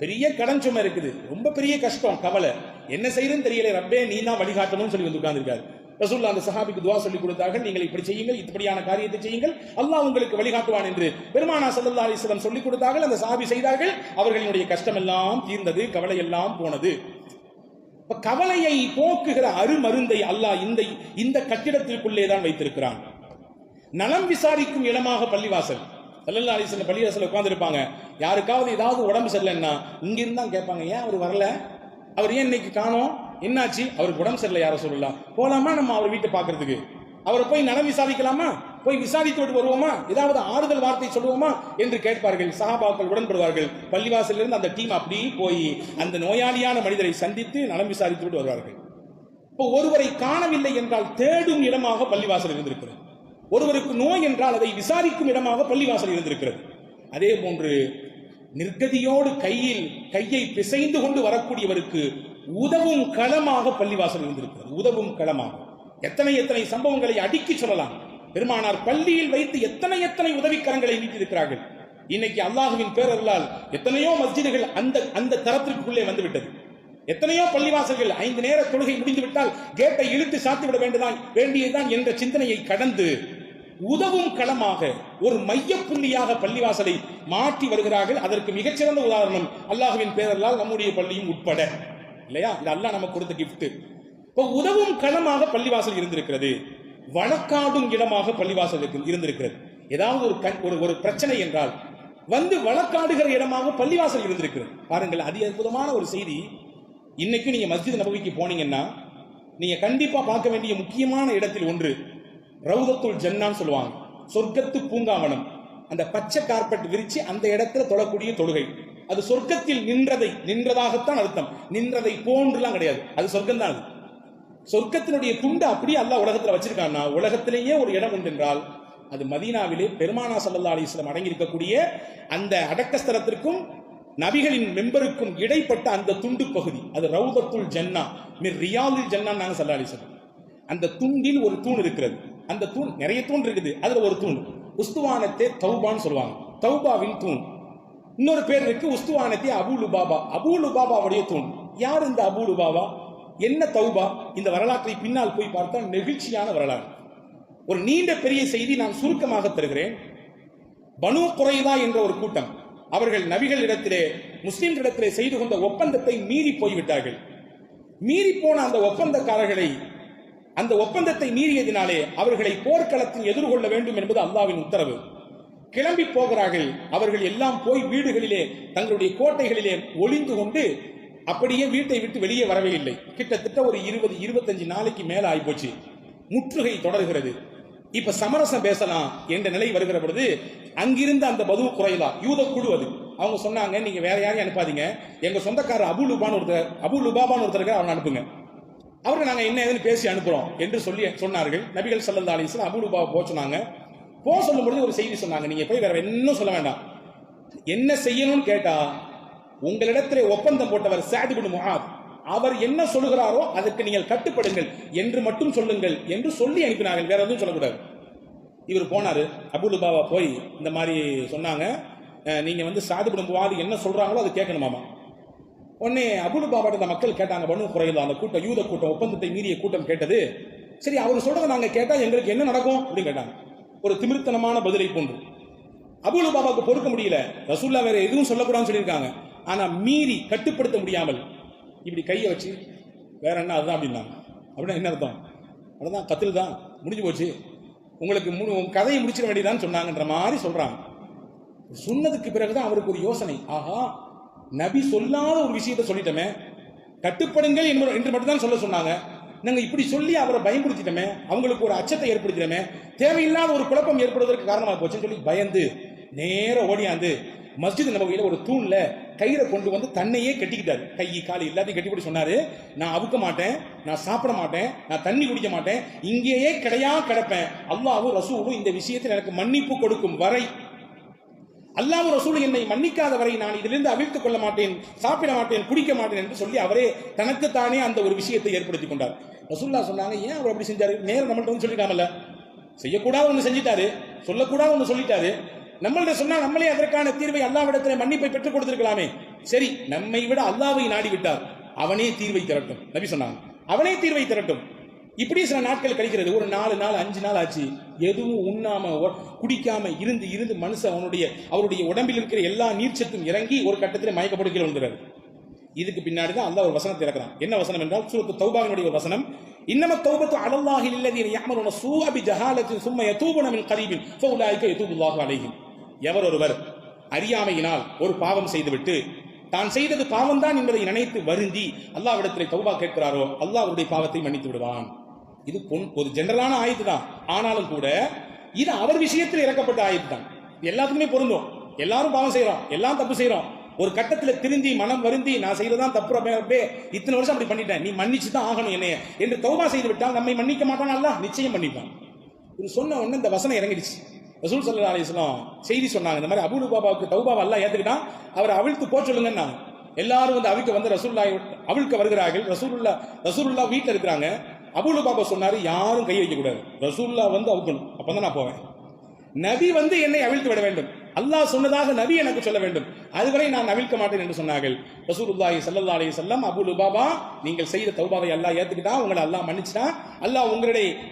S1: பெரிய கடன் சுமை இருக்குது, ரொம்ப பெரிய கஷ்டம், கவலை, என்ன செய்யறதுன்னு தெரியல, ரப்பே நீ தான் வழிகாட்டணும்னு சொல்லி வந்து உட்கார்ந்திருக்காரு. ரசூலுல்லாஹ் அந்த சஹாபிக்கு துஆ சொல்லி கொடுத்தார்கள், நீங்கள் இப்படி செய்யுங்கள், இப்படியான காரியத்தை செய்யுங்கள், அல்லாஹ் உங்களுக்கு வழிகாட்டுவான் என்று பெருமானார் ஸல்லல்லாஹு அலைஹி வஸல்லம் சொல்லிக் கொடுத்தார்கள். அந்த சஹாபி செய்தார்கள். அவர்களுடைய கஷ்டம் எல்லாம் தீர்ந்தது, கவலை எல்லாம் போனது. கவலையை போக்குகிற அருமருந்தை அல்லாஹ் இந்த கட்டிடத்திற்குள்ளே தான் வைத்திருக்கிறான். நலம் விசாரிக்கும் இடமாக பள்ளிவாசல். ஸல்லல்லாஹு அலைஹி வஸல்லம் பள்ளிவாசல் உட்கார்ந்து இருப்பாங்க. யாருக்காவது ஏதாவது உடம்பு சரியில்லைன்னா இங்கிருந்து தான் கேட்பாங்க, ஏன் அவர் வரல, அவர் ஏன் இன்னைக்கு காணோம், என்னாச்சு, அவருக்கு உடம்பு சரியில்லை, யார சொல்லலாம், போலாமா நம்ம அவர் வீட்டை பார்க்கறதுக்கு, அவரை போய் நலம் விசாரிக்கலாமா, போய் விசாரித்து விட்டு வருவோமா, ஏதாவது ஆறுதல் வார்த்தை சொல்லுவோமா என்று கேட்பார்கள். சஹாபாக்கள் உடன்படுவார்கள். பள்ளிவாசலிருந்து அந்த டீம் அப்படி போய் அந்த நோயாளியான மனிதரை சந்தித்து நலம் விசாரித்து விட்டு வருவார்கள். இப்போ ஒருவரை காணவில்லை என்றால் தேடும் இடமாக பள்ளிவாசல் இருந்திருக்கிறது. ஒருவருக்கு நோய் என்றால் அதை விசாரிக்கும் இடமாக பள்ளிவாசல் இருந்திருக்கிறது. அதே போன்று நிர்கதியோடு கையை பிசைந்து கொண்டு வரக்கூடியவருக்கு உதவும் களமாக பள்ளிவாசல் இருந்திருக்கிறது. உதவும் களமாக எத்தனை சம்பவங்களை அடுக்கி சொல்லலாம். பெருமானார் பள்ளியில் வைத்து எத்தனை உதவிக்கரங்களை நீட்டியிருக்கிறார்கள். இன்னைக்கு அல்லாஹுவின் பேரருளால் எத்தனையோ மஸ்ஜிதுகள் அந்த தரத்திற்குள்ளே வந்துவிட்டது. எத்தனையோ பள்ளிவாசல்கள் 5 நேர தொழுகை முடிந்துவிட்டால் கேட்டை இழுத்து சாத்திவிட வேண்டியதுதான் என்ற சிந்தனையை கடந்து உதவும் களமாக ஒரு மையப்புள்ளியாக பள்ளிவாசலை மாற்றி வருகிறார்கள். அதற்கு மிகச்சிறந்த உதாரணம் அல்லாஹுவின் பேரருளால் நம்முடைய பள்ளியும் உட்பட, இல்லையா? இது அல்லாஹ் நமக்கு கொடுத்த கிஃப்ட். இப்போ உதவும் களமாக பள்ளிவாசல் இருந்திருக்கிறது. வழக்காடும் இடமாக பள்ளிவாசல் இருந்திருக்கிறது. ஏதாவது ஒரு பிரச்சனை என்றால் வந்து வழக்காடுகிற இடமாக பள்ளிவாசல் இருந்திருக்கிறது. பாருங்கள், அதி அற்புதமான ஒரு செய்தி. இன்னைக்கு நீங்க மஸ்ஜித் நபவிக்கு போனீங்கன்னா நீங்க கண்டிப்பா பார்க்க வேண்டிய முக்கியமான இடத்தில் ஒன்று ரவுதத்துல் ஜன்னான்னு சொல்லுவாங்க, சொர்க்கத்து பூங்காவனம். அந்த பச்சை கார்பெட் விரிச்சு அந்த இடத்துல தொழக்கூடிய தொழுகை, அது சொர்க்கத்தில் நின்றதாகத்தான் அர்த்தம். நின்றதை போன்றுலாம் கிடையாது, அது சொர்க்கம் தான். அது சொர்க்கத்தினுடைய துண்டு அப்படியே அல்லாஹ் உலகத்துல வச்சிருக்கான்னா, உலகத்திலேயே ஒரு இடம் உண்டு என்றால் அது மதீனாவிலே பெருமானா ஸல்லல்லாஹு அலைஹி வஸல்லம் அடங்கி இருக்கக்கூடிய அந்த அடக்கஸ்தலத்திற்கும் நபிகளின் மெம்பருக்கும் இடைப்பட்ட அந்த துண்டு பகுதி, அது ரவுதத்துல் ஜன்னா மிர் ரியாதில் ஜன்னா நாங்க ஸல்லல்லாஹு அலைஹி வஸல்லம். அந்த துண்டில் ஒரு தூண் இருக்கிறது. அந்த தூண் நிறைய தூண் இருக்குது, அதுல ஒரு தூண் உஸ்துவானத்தே தௌபான்னு சொல்லுவாங்க, தௌபாவின் தூண். இன்னொரு பேர் இருக்கு உஸ்துவானத்தே அபூ லுபாபா, அபூ லுபாபாவுடைய தூண். யார் இந்த அபூ லுபாபா, என்ன தௌபா? இந்த வரலாற்றை பின்னால் போய் பார்த்தால் நெகிழ்ச்சியான வரலாறு. ஒரு நீண்ட பெரிய செய்தி நான் சுருக்கமாக தருகிறேன். பனு குறைதா என்ற ஒரு கூட்டம், அவர்கள் நபிகளிடத்திலே முஸ்லிம்களிடத்திலே செய்து கொண்ட ஒப்பந்தத்தை மீறி போய்விட்டார்கள். மீறி போன அந்த ஒப்பந்தக்காரர்களை, அந்த ஒப்பந்தத்தை மீறியதினாலே அவர்களை போர்க்களத்தில் எதிர்கொள்ள வேண்டும் என்பது அல்லாஹ்வின் உத்தரவு. கிளம்பி போகிறார்கள். அவர்கள் எல்லாம் போய் வீடுகளிலே தங்களுடைய கோட்டைகளிலே ஒளிந்து கொண்டு அப்படியே வீட்டை விட்டு வெளியே வரவே இல்லை. கிட்டத்தட்ட ஒரு 20-25 நாளைக்கு மேல ஆயிப்போச்சு. முற்றுகை தொடர்கிறது. இப்ப சமரசம் பேசலாம் என்ற நிலை வருகிற பொழுது அங்கிருந்து அந்த பது குறைதா யூத குழு, அது அவங்க சொன்னாங்க, நீங்க வேற யாரையும் அனுப்பாதீங்க, எங்க சொந்தக்காரர் அபூ லுபாபான்னு ஒருத்தர் அவனை அனுப்புங்க, அவருக்கு நாங்க என்ன ஏதுன்னு பேசி அனுப்புறோம் என்று சொன்னார்கள். நபிகள் ஸல்லல்லாஹு அலைஹி வஸல்லம் அபூ லுபாபா போக சொன்னாங்க. போக சொல்லும் பொழுது ஒரு செய்தி சொன்னாங்க, நீங்க போய் வேற இன்னும் சொல்ல வேண்டாம், என்ன செய்யணும்னு கேட்டா உங்களிடத்திலே ஒப்பந்தம் போட்டவர் சஅத் இப்னு முஆத், அவர் என்ன சொல்லுகிறாரோ அதற்கு நீங்கள் கட்டுப்படுங்கள் என்று மட்டும் சொல்லுங்கள் என்று சொல்லி அனுப்பினார்கள். வேற எதுவும் சொல்லக்கூடாது. இவர் போனாரு. அபூ லுபாபா போய் இந்த மாதிரி சொன்னாங்க, நீங்க வந்து சஅத் இப்னு முஆத் என்ன சொல்றாங்களோ அது கேட்கணுமாமா. உடனே அபூ லுபாபாட்ட அந்த மக்கள் கேட்டாங்க, பனு குறைதா அந்த கூட்டம், யூத கூட்டம், ஒப்பந்தத்தை மீறிய கூட்டம் கேட்டது. சரி, அவர் சொல்றதை நாங்க கேட்டா எங்களுக்கு என்ன நடக்கும் அப்படின்னு கேட்டாங்க. ஒரு திமிர்த்தனமான பதிலை போன்று. அபூ லுபாபாவுக்கு பொறுக்க முடியல. ரசூலுல்லாஹ் வேற எதுவும் சொல்லக்கூடாதுன்னு சொல்லியிருக்காங்க. ஆனா மீறி கட்டுப்படுத்த முடியாமல் இப்படி கையை வச்சு வேற என்ன அதுதான் அப்படின்னாங்க. அப்படின்னா என்ன அர்த்தம்? அதுதான் கத்தில் தான், முடிஞ்சு போச்சு, உங்களுக்கு கதையை முடிச்சிட வேண்டியதான்னு சொன்னாங்கன்ற மாதிரி சொல்றாங்க. சொன்னதுக்கு பிறகுதான் அவருக்கு ஒரு யோசனை, ஆஹா நபி சொல்லாத ஒரு விஷயத்தை சொல்லிட்டோமே, கட்டுப்படுங்கள் என்று மட்டும்தான் சொல்ல சொன்னாங்க, நாங்க இப்படி சொல்லி அவரை பயன்படுத்திட்டோமே, அவங்களுக்கு ஒரு அச்சத்தை ஏற்படுத்திட்டோமே, தேவையில்லாத ஒரு குழப்பம் ஏற்படுவதற்கு காரணமாக போச்சுன்னு சொல்லி பயந்து நேர ஓடியாந்து மஸ்ஜித் நபவியில ஒரு தூண்ல கயிறை கொண்டு வந்து தன்னையே கட்டிக்கிட்டாரு. கை காலு எல்லாத்தையும் கட்டிப்படி சொன்னாரு, நான் அவுக்க மாட்டேன், நான் சாப்பிட மாட்டேன், நான் தண்ணி குடிக்க மாட்டேன், இங்கேயே கிடப்பேன். அல்லாஹ்வும் ரசூலும் இந்த விஷயத்தில் எனக்கு மன்னிப்பு கொடுக்கும் வரை, அல்லாஹ்வும் ரசூலும் என்னை மன்னிக்காத வரை நான் இதிலிருந்து அவிழ்த்துக் கொள்ள மாட்டேன், சாப்பிட மாட்டேன், குடிக்க மாட்டேன் என்று சொல்லி அவரே தனக்குத்தானே அந்த ஒரு விஷயத்தை ஏற்படுத்திக் கொண்டார். ரசூலுல்லாஹ் சொன்னாங்க, ஏன் அவர் அப்படி செஞ்சாரு? நேரம் நம்மள்ட்ட வந்து சொல்லிட்டாமல்ல, செய்யக்கூடாத ஒன்று செஞ்சிட்டாரு, சொல்லக்கூடாத ஒன்று சொல்லிட்டாரு, நம்மள்ட்ட சொன்னா நம்மளே அதற்கான தீர்வை அல்லாஹ்விடத்திலே மன்னிப்பை பெற்றுக் கொடுத்திருக்கலாமே. சரி, நம்மை விட அல்லாஹ்வை நாடி விட்டார், அவனே தீர்வை திரட்டும். நபி சொன்னாங்க, அவனே தீர்வை திரட்டும். இப்படி சில நாட்கள் கழிக்கிறது. ஒரு 4 நாள் 5 நாள் ஆச்சு. எதுவும் உண்ணாம குடிக்காம இருந்து மனுஷன் அவருடைய உடம்பில் இருக்கிற எல்லா நீர்ச்சத்தும் இறங்கி ஒரு கட்டத்தில் மயக்கப்படுகிற வந்துறாரு. இதுக்கு பின்னாடி தான் அல்லாஹ் ஒரு வசனத்தை இறக்குறான். என்ன வசனம் என்றால் சூரத்து தௌபாவினுடைய ஒரு வசனம், இன்னமத் தௌபத்து அலல்லாஹி லில்லதீன யஅமலுன ஸூஅ பிஜஹாலத்தின் ஸும்ம யதூபுன மின் கரீபின் ஃபஉலாயிக யதூபுல்லாஹு அலைஹிம். எவர் ஒருவர் அறியாமையினால் ஒரு பாவம் செய்துவிட்டு தான் செய்தது பாவம்தான் என்பதை நினைத்து வருந்தி அல்லாஹ்விடத்திலே தௌபா கேட்கிறாரோ அல்லாஹ் அவருடைய பாவத்தை மன்னித்து விடுவான். இது ஒரு ஜெனரலான ஆயத்து தான். ஆனாலும் கூட இது அவர் விஷயத்தில் இறக்கப்பட்ட ஆயத்து தான். எல்லாத்துக்குமே பொருந்தும். எல்லாரும் பாவம் செய்யறோம், எல்லாம் தப்பு செய்யறோம். ஒரு கட்டத்தில் திருந்தி மனம் வருந்தி நான் செய்யறதான் தப்பு, இத்தனை வருஷம் அப்படி பண்ணிட்டேன், நீ மன்னிச்சு தான் ஆகணும் என்னைய என்று தௌபா செய்து விட்டால் நம்மை மன்னிக்க மாட்டான் அல்லாஹ், நிச்சயம் மன்னிப்பான். இது சொன்ன உடனே இந்த வசனம் இறங்கிடுச்சு. ரசூல் ஸல்லல்லாஹு அலைஹி வஸல்லம் செய்தி சொன்னாங்க, இந்த மாதிரி அபூ லுபாபாவுக்கு தௌபாவை அல்லாஹ் ஏத்துக்கிட்டான், அவரை அவிழ்த்து போக சொல்லுங்கன்னா. எல்லாரும் வந்து அவிழ்க்க வந்து ரசூலுல்லாஹி அவிழ்க்க வருகிறார்கள். ரசூலுல்லாஹ் வீட்டில் இருக்கிறாங்க. அபூ லுபாபா சொன்னாரு, யாரும் கை வைக்க கூடாது, ரசூலுல்லாஹ் வந்து அவிழ்க்கணும், அப்பதான் நான் போவேன். நபி வந்து என்னை அவிழ்த்து விட வேண்டும், அல்லாஹ் சொன்னதாக நபி எனக்கு சொல்ல வேண்டும், அதுவரை நான் அவிழ்க்க மாட்டேன் என்று சொன்னார்கள். ரசூலுல்லாஹி ஸல்லல்லாஹு அலைஹி வஸல்லம், அபூ லுபாபா நீங்கள் செய்த தௌபாவை அல்லாஹ் ஏத்துக்கிட்டான், உங்களை அல்லாஹ் மன்னிச்சிட்டான், அல்லாஹ்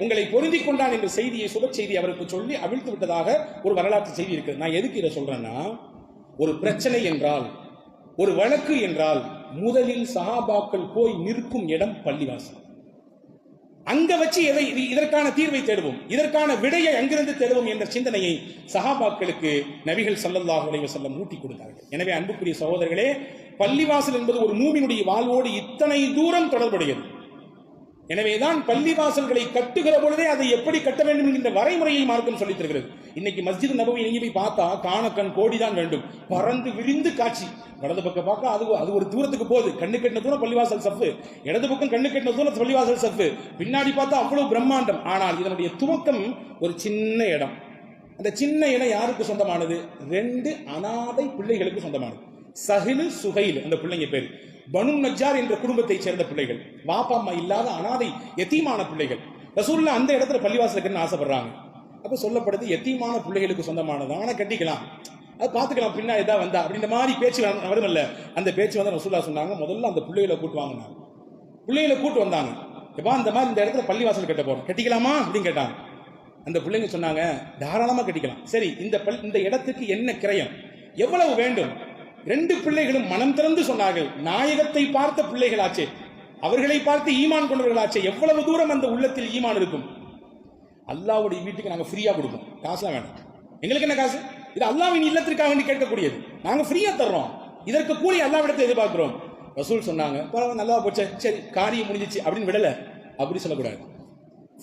S1: உங்களை பொருந்தி கொண்டான் என்ற செய்தியை, சுப செய்தி அவருக்கு சொல்லி அவிழ்த்து விட்டதாக ஒரு வரலாற்று செய்தி இருக்குது. நான் எதுக்கு இதை சொல்றேன்னா, ஒரு பிரச்சனை என்றால், ஒரு வழக்கு என்றால் முதலில் சஹாபாக்கள் போய் நிற்கும் இடம் பள்ளிவாசல். அங்க வச்சு இதற்கான தீர்வை தேடுவோம், இதற்கான விடையை அங்கிருந்து தேடுவோம் என்ற சிந்தனையை சஹாபாக்களுக்கு நபிகள் ஸல்லல்லாஹு அலைஹி வஸல்லம் ஊட்டி கொடுத்தார்கள். எனவே அன்புக்குரிய சகோதரர்களே, பள்ளிவாசல் என்பது ஒரு மூமினுடைய வாழ்வோடு இத்தனை தூரம் தொடர்புடையது. எனவேதான் பள்ளிவாசல்களை கட்டுகிற பொழுதே அதை எப்படி கட்ட வேண்டும் என்கிற வரைமுறையை மார்க்கம் சொல்லித் தருகிறது. இன்னைக்கு மஸ்ஜித் நபவி எங்கே போய் பார்த்தா காணக்கண் கோடிதான் வேண்டும், பறந்து விரிந்து காட்சி. வலது பக்கம் பார்க்க அது ஒரு தூரத்துக்கு போகுது, கண்ணு கட்டின தூரம் பள்ளிவாசல் சஃப்பு, இடது பக்கம் கண்ணு கட்டின தூரம் பள்ளிவாசல் சஃப்பு, பின்னாடி பார்த்தா அவ்வளவு பிரம்மாண்டம். ஆனால் இதனுடைய துவக்கம் ஒரு சின்ன இடம். அந்த சின்ன இடம் யாருக்கு சொந்தமானது? 2 அனாதை பிள்ளைகளுக்கு சொந்தமானது. சஹிலு சுஹைல் அந்த பிள்ளைங்க பேர். பனு நஜ்ஜார் என்ற குடும்பத்தை சேர்ந்த பிள்ளைகள், பாப்பா அம்மா இல்லாத அனாதை யத்தீமான பிள்ளைகள். ரசூலுல்லாஹ் அந்த இடத்துல பள்ளிவாசல் கட்டணும்னு ஆசைப்படுறாங்க. அப்ப சொல்லப்படுது எத்தீமான பிள்ளைகளுக்கு சொந்தமானது, ஆனா கட்டிக்கலாம், அது பார்த்துக்கலாம், பின்னாடி ஏதாவது வந்தா அப்படின்ற மாதிரி பேச்சு வருமல்ல. அந்த பேச்சு வந்து ரசூலுல்லாஹ் சொன்னாங்க, முதல்ல அந்த பிள்ளைகளை கூட்டு வாங்க. பிள்ளைகளை கூட்டு வந்தாங்க. எப்பா இந்த மாதிரி இந்த இடத்துல பள்ளிவாசல் கட்ட போறோம், கட்டிக்கலாமா அப்படின்னு கேட்டாங்க. அந்த பிள்ளைங்க சொன்னாங்க, தாராளமா கட்டிக்கலாம். சரி, இந்த இடத்துக்கு என்ன கிரயம், எவ்வளவு வேண்டும்? 2 பிள்ளைகளும் மனம் திறந்து சொன்னார்கள், நாயகத்தை பார்த்த பிள்ளைகளாச்சே, அவர்களை பார்த்து ஈமான் கொண்டவர்களாச்சே, எவ்வளவு தூரம் அந்த உள்ளத்தில் ஈமான் இருக்கும். அல்லாஹ்வுடைய வீட்டுக்கு நாங்க ஃப்ரீயா கொடுப்போம், காசுலாம் வேண்டாம், எங்களுக்கு என்ன காசு, இது அல்லாஹ்வின் இல்லத்திற்காக வேண்டி கேட்கக்கூடியது, நாங்க ஃப்ரீயா தர்றோம், இதற்கு கூலி அல்லாஹ்விடத்தை எதிர்பார்க்கிறோம். ரசூல் சொன்னாங்க, பரவாயில்ல நல்லா போச்சு, சரி காரியம் முடிஞ்சிச்சு அப்படின்னு விடல. அப்படி சொல்லக்கூடாது,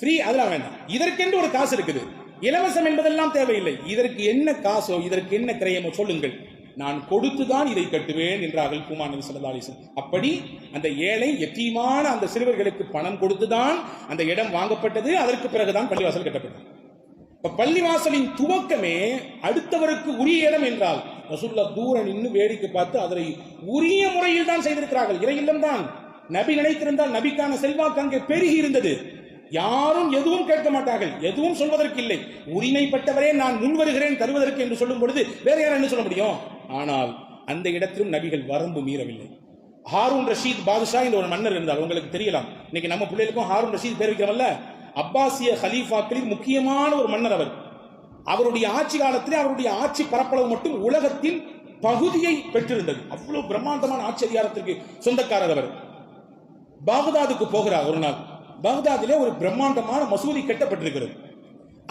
S1: ஃப்ரீ அதெல்லாம் வேண்டாம், இதற்கென்று ஒரு காசு இருக்குது, இலவசம் என்பதெல்லாம் தேவையில்லை, இதற்கு என்ன காசோ இதற்கு என்ன கிரயமோ சொல்லுங்கள், நான் கொடுத்துதான் இதை கட்டுவேன் என்றார்கள் குமார் நபி ஸல்லல்லாஹு அலைஹி வஸல்லம். அப்படி அந்த ஏழை யத்தீமான அந்த சிறுவர்களுக்கு பணம் கொடுத்துதான் அந்த இடம் வாங்கப்பட்டது. அதற்கு பிறகுதான் பள்ளிவாசல் கட்டப்பட்டது. இப்ப பள்ளிவாசலின் துவக்கமே அடுத்தவருக்கு உரிய இடம் என்றால் ரசூலுல்லாஹ் தூரம் நின்று வேடிக்கை பார்த்து அதனை உரிய முறையில் தான் செய்திருக்கிறார்கள். இறை இல்லம் தான். நபி நினைத்திருந்தால் நபிக்கான செல்வாக்கு அங்கே பெருகி இருந்தது. யாரும் எதுவும் கேட்க மாட்டார்கள், எதுவும் சொல்வதற்கு இல்லை. உரிமைப்பட்டவரே நான் முன் வருகிறேன் தருவதற்கு என்று சொல்லும் பொழுது வேற யாரும் என்ன சொல்ல முடியும்? ஆனால் அந்த இடத்திலும் நபிகள் வரம்பு மீறவில்லை. ஹாரூன் ரஷீத் பாதுஷா என்ற ஒரு மன்னர் இருந்தார், உங்களுக்கு தெரியலாம். இன்னைக்கு நம்ம பிள்ளைகளுக்கும் ஹாரூன் ரஷீத் பேர் வைக்கிறவல்ல, அப்பாசிய ஹலீஃபாக்களில் முக்கியமான ஒரு மன்னர் அவர். அவருடைய ஆட்சி காலத்திலே அவருடைய ஆட்சி பரப்பளவு மட்டும் உலகத்தின் பகுதியை பெற்றிருந்தது. அவ்வளவு பிரம்மாண்டமான ஆட்சி அதிகாரத்திற்கு சொந்தக்காரர் அவர். பாக்தாதுக்கு போகிறார் ஒரு நாள். பாக்தாதிலே ஒரு பிரம்மாண்டமான மசூதி கட்டப்பட்டிருக்கிறது.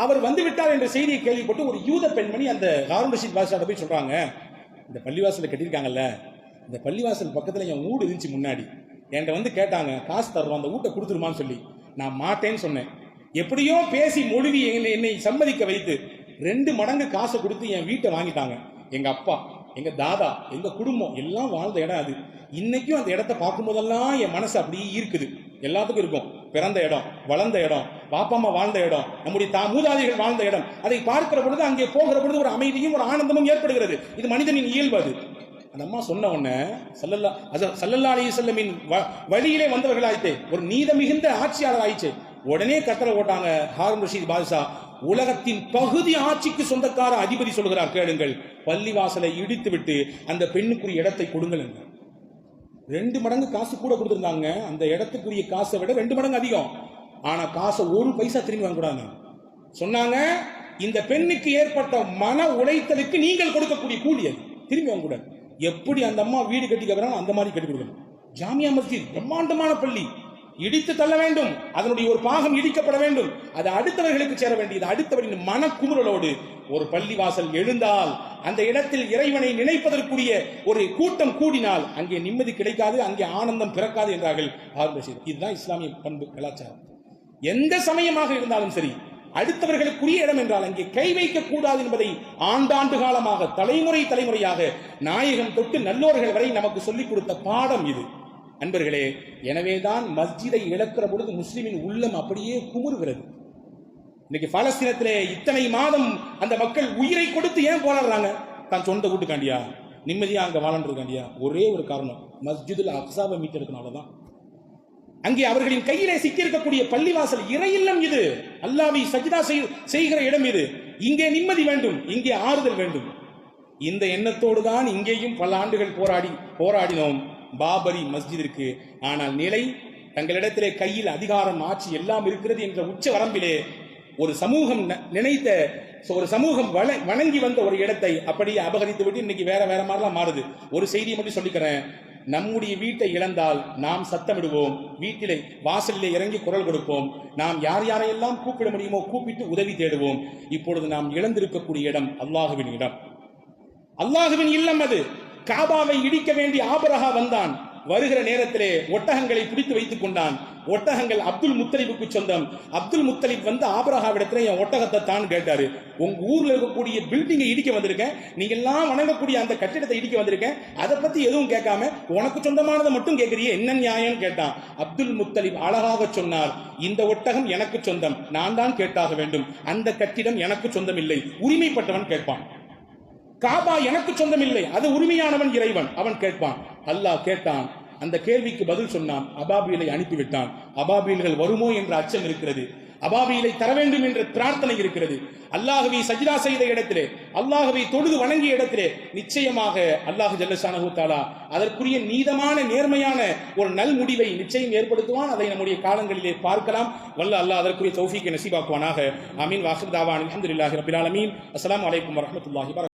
S1: அவர் வந்துவிட்டார் என்ற செய்தியை கேள்விப்பட்டு ஒரு யூத பெண்மணி அந்த ஹாரூன் ரஷீத் பாதுஷா போய் சொல்றாங்க, இந்த பள்ளிவாசலை கட்டியிருக்காங்கல்ல, இந்த பள்ளிவாசல் பக்கத்துல என் வீடு இருந்துச்சு முன்னாடி, என்கிட்ட வந்து கேட்டாங்க காசு தருவோம், அந்த வீட்டை கொடுத்துருமான்னு சொல்லி நான் மாட்டேன்னு சொன்னேன். எப்படியோ பேசி மொழிவி என்னை சம்மதிக்க வைத்து 2 மடங்கு காசை கொடுத்து என் வீட்டை வாங்கிட்டாங்க. எங்க அப்பா, எங்க தாதா, எங்க குடும்பம் எல்லாம் வாழ்ந்த இடம் அது. இன்னைக்கும் அந்த இடத்தை பார்க்கும் போதெல்லாம் என் மனசு அப்படியே இருக்குது. எல்லாத்துக்கும் இருக்கும், பிறந்த இடம், வளர்ந்த இடம், பாப்பா அம்மா வாழ்ந்த இடம், நம்முடைய மூதாதைகள் வாழ்ந்த இடம். அதை பார்க்கிற பொழுது அங்கே போகிற பொழுது ஒரு அமைதியும் ஒரு ஆனந்தமும் ஏற்படுகிறது. இது மனிதனின் இயல்பு. அது அந்த அம்மா சொன்ன உடனே ஸல்லல்லாஹு அலைஹி வஸல்லமின் வழியிலே வந்தவர்கள் ஆயிட்டே, ஒரு நீத மிகுந்த ஆட்சியாளர் ஆயிடுச்சு. உடனே கட்டளை போட்டாங்க ஹாரூன் ரஷீத் பாதுஷா, உலகத்தின் பகுதி ஆட்சிக்கு சொந்தக்கார அதிபதி சொல்கிறார் கேளுங்கள், பள்ளிவாசலை இடித்து விட்டு அந்த பெண்ணுக்குரிய இடத்தை கொடுங்கள் என்று. 2 மடங்கு காசு கூட கொடுத்திருந்தாங்க. அந்த இடத்துக்குரிய காசை விட 2 மடங்கு அதிகம். ஆனா காசை 1 பைசா திரும்பி வாங்கக்கூடாது சொன்னாங்க. இந்த பெண்ணுக்கு ஏற்பட்ட மன உளைத்தலுக்கு நீங்கள் கொடுக்கக்கூடிய கூலி அது திரும்பி வாங்கக்கூடாது. எப்படி அந்த அம்மா வீடு கட்டி கேட்கறாங்க அந்த மாதிரி கட்டி கொடுக்கணும். ஜாமியா மஸ்ஜித் பிரம்மாண்டமான பள்ளி, இடித்து தள்ள வேண்டும், அதனுடைய ஒரு பாகம் இடிக்கப்பட வேண்டும், அது அடுத்தவர்களுக்கு சேர வேண்டியது. அடுத்தவரின் மனக்குமுறலோடு ஒரு பள்ளி வாசல் எழுந்தால், அந்த இடத்தில் இறைவனை நினைப்பதற்குரிய ஒரு கூட்டம் கூடினால் அங்கே நிம்மதி கிடைக்காது, அங்கே ஆனந்தம் பிறக்காது என்றார்கள் ஹாரூன் ரஷீத். இதுதான் இஸ்லாமிய பண்பு கலாச்சாரம். எந்த சமயமாக இருந்தாலும் சரி, அடுத்தவர்களுக்குரிய இடம் என்றால் அங்கே கை வைக்க கூடாது என்பதை ஆண்டாண்டு காலமாக தலைமுறை தலைமுறையாக நாயகம் தொட்டு நல்லோர்கள் வரை நமக்கு சொல்லிக் கொடுத்த பாடம் இது. அன்பர்களே, எனவேதான் மஸ்ஜிதை இழக்கிற பொழுது முஸ்லிமின் உள்ளம் அப்படியே குமுறுகிறது. இன்னைக்கு பாலஸ்தீனத்திலே இத்தனை மாதம் அந்த மக்கள் உயிரை கொடுத்து ஏன் போராடுறாங்க? தான் சொந்த வீட்டுக்காண்டியா, நிம்மதியா அங்க வாழ்ந்துருக்காண்டியா? ஒரே ஒரு காரணம், மஸ்ஜிதுல் அக்ஸாவை மீட்டெடுக்கனாலதான். அங்கே அவர்களின் கையிலே சிக்கியிருக்கக்கூடிய பள்ளிவாசல் இறையில்லம் இது, அல்லாஹ்வை சஜ்தா செய்கிற இடம் இது. இங்கே நிம்மதி வேண்டும், இங்கே ஆறுதல் வேண்டும். இந்த எண்ணத்தோடு தான் இங்கேயும் பல ஆண்டுகள் போராடினோம் பாபரி மஸ்ஜிதிற்கு. ஆனால் நிலை, தங்களிடத்திலே கையில் அதிகாரம், ஆட்சி எல்லாம் இருக்கிறது என்ற உச்ச வரம்பிலே ஒரு சமூகம் நினைத்த, ஒரு சமூகம் வணங்கி வந்த ஒரு இடத்தை அப்படியே அபகரித்து விட்டு இன்னைக்கு வேற வேற மாதிரிலாம் மாறுது. ஒரு செய்தியை மட்டும் சொல்லிக்கிறேன். நம்முடைய வீட்டை இழந்தால் நாம் சத்தமிடுவோம், வீட்டிலே வாசலிலே இறங்கி குரல் கொடுப்போம், நாம் யார் யாரையெல்லாம் கூப்பிட முடியுமோ கூப்பிட்டு உதவி தேடுவோம். இப்பொழுது நாம் இழந்திருக்கக்கூடிய இடம் அல்லாஹுவின் இடம், அல்லாஹுவின் இல்லம். அது காபாவை இடிக்க வேண்டிய ஆபிரஹா வந்தான். வருகிற நேரத்திலே ஒட்டகங்களை பிடித்து வைத்துக் கொண்டான். ஒட்டகங்கள் அப்துல் முத்தலிபுக்கு சொந்தம். அப்துல் முத்தலிப் வந்து ஆபிரஹாவிடத்துல என் ஒட்டகத்தை தான் கேட்டாரு. உங்க ஊர்ல இருக்கக்கூடிய பில்டிங்கை இடிக்க வந்திருக்கேன், நீங்க எல்லாம் வணங்கக்கூடிய அந்த கட்டிடத்தை இடிக்க வந்திருக்கேன், அதை பத்தி எதுவும் கேட்காம உனக்கு சொந்தமானதை மட்டும் கேட்கறியே, என்ன நியாயம் கேட்டான். அப்துல் முத்தலிப் அழகாக சொன்னார், இந்த ஒட்டகம் எனக்கு சொந்தம், நான் தான் கேட்டாக வேண்டும், அந்த கட்டிடம் எனக்கு சொந்தம் இல்லை, உரிமைப்பட்டவன் கேட்பான். காபா எனக்கு சொந்தம் இல்லை, அது உரிமையானவன் இறைவன், அவன் கேட்பான். அல்லாஹ் கேட்டான், அந்த கேள்விக்கு பதில் சொன்னான், அபாபீலை அனுப்பிவிட்டான். அபாபீல்கள் வருமோ என்ற அச்சம் இருக்கிறது, அபாபீலை தர வேண்டும் என்ற பிரார்த்தனை இருக்கிறது. அல்லாஹ்வை சஜ்தா செய்த இடத்திலே, அல்லாஹ்வை தொழுது வணங்கிய இடத்திலே நிச்சயமாக அல்லாஹ் ஜல்லஷானஹு தஆலா அதற்குரிய நீதமான நேர்மையான ஒரு நல் முடிவை நிச்சயம் ஏற்படுத்துவான். அதை நம்முடைய காலங்களிலே பார்க்கலாம். வல்ல அல்லாஹ் அதற்குரிய தௌஃபீக்கை நசீபாக்குவானாக. ஆமீன். வாஹிர் தாவான் அல்ஹம்துலில்லாஹி ரப்பில் ஆலமீன். அஸ்ஸலாமு அலைக்கும் வரஹ்மத்துல்லாஹி வபரகாத்துஹு.